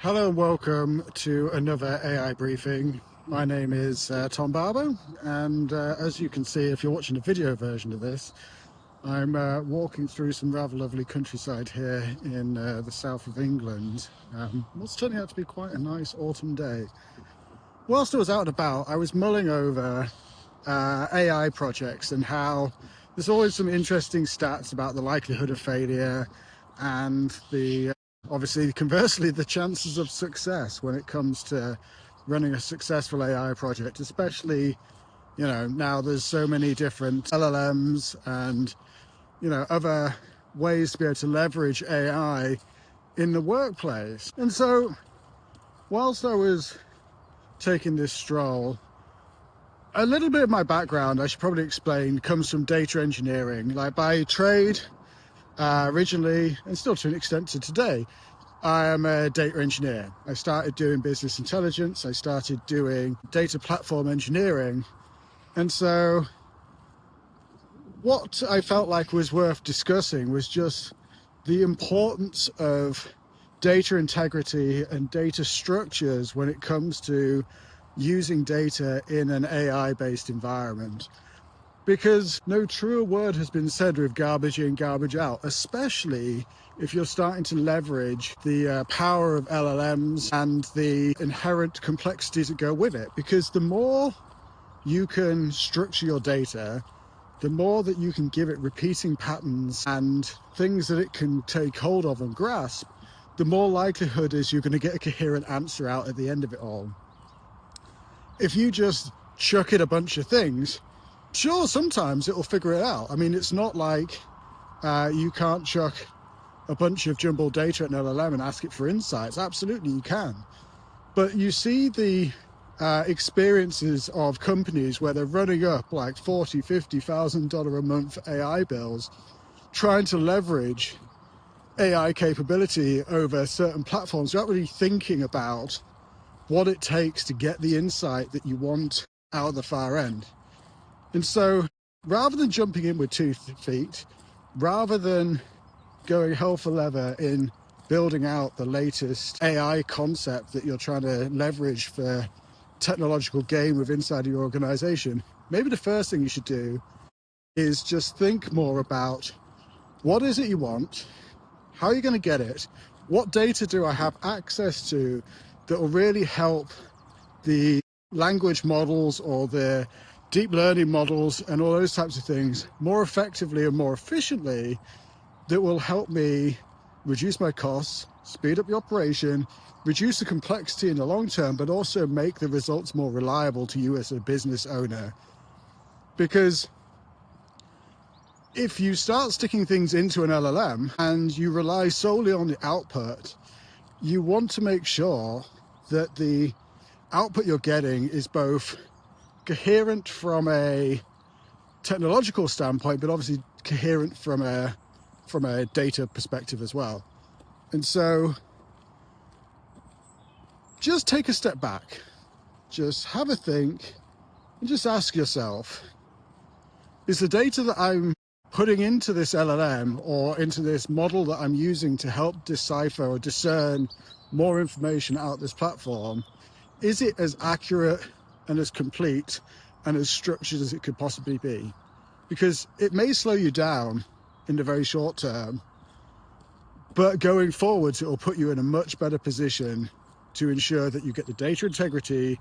Hello and welcome to another AI briefing. My name is Tom Barber, and as you can see if you're watching the video version of this, I'm walking through some rather lovely countryside here in the south of England. What's turning out to be quite a nice autumn day. Whilst I was out and about, I was mulling over AI projects and how there's always some interesting stats about the likelihood of failure and obviously, conversely, the chances of success when it comes to running a successful AI project, especially, now there's so many different LLMs and, other ways to be able to leverage AI in the workplace. And so, whilst I was taking this stroll, a little bit of my background, I should probably explain, comes from data engineering. Like by trade, originally, and still to an extent to today, I am a data engineer. I started doing business intelligence. I started doing data platform engineering. And so what I felt like was worth discussing was just the importance of data integrity and data structures when it comes to using data in an AI-based environment. Because no truer word has been said with garbage in, garbage out, especially if you're starting to leverage the power of LLMs and the inherent complexities that go with it. Because the more you can structure your data, the more that you can give it repeating patterns and things that it can take hold of and grasp, the more likelihood is you're going to get a coherent answer out at the end of it all. If you just chuck it a bunch of things, sure, sometimes it'll figure it out. I mean, it's not like you can't chuck a bunch of jumbled data at an LLM and ask it for insights. Absolutely, you can. But you see the experiences of companies where they're running up like $40,000, $50,000 a month AI bills, trying to leverage AI capability over certain platforms without really thinking about what it takes to get the insight that you want out of the far end. And so rather than jumping in with 2 feet, rather than going hell for leather in building out the latest AI concept that you're trying to leverage for technological gain with inside your organization, maybe the first thing you should do is just think more about what is it you want, how are you going to get it, what data do I have access to that will really help the language models or the deep learning models and all those types of things more effectively and more efficiently, that will help me reduce my costs, speed up the operation, reduce the complexity in the long term, but also make the results more reliable to you as a business owner. Because if you start sticking things into an LLM and you rely solely on the output, you want to make sure that the output you're getting is both coherent from a technological standpoint, but obviously coherent from a data perspective as well. And so just take a step back, just have a think, and just ask yourself, is the data that I'm putting into this LLM or into this model that I'm using to help decipher or discern more information out of this platform, is it as accurate and as complete and as structured as it could possibly be? Because it may slow you down in the very short term, but going forwards, it will put you in a much better position to ensure that you get the data integrity,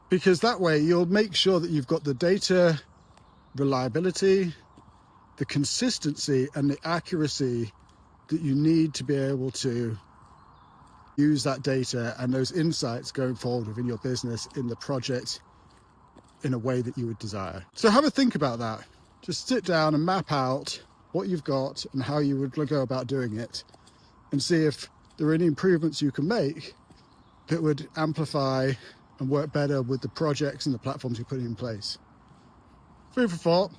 because that way you'll make sure that you've got the data reliability, the consistency and the accuracy that you need to be able to use that data and those insights going forward within your business in the project in a way that you would desire. So have a think about that. Just sit down and map out what you've got and how you would go about doing it, and see if there are any improvements you can make that would amplify and work better with the projects and the platforms you're putting in place. Food for thought.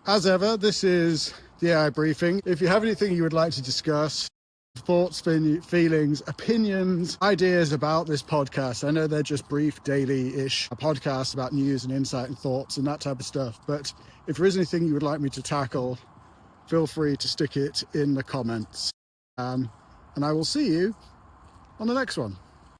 As ever, this is the AI briefing. If you have anything you would like to discuss, thoughts, feelings, opinions, ideas about this podcast. I know they're just brief, daily-ish podcasts about news and insight and thoughts and that type of stuff. But if there is anything you would like me to tackle, feel free to stick it in the comments. And and I will see you on the next one.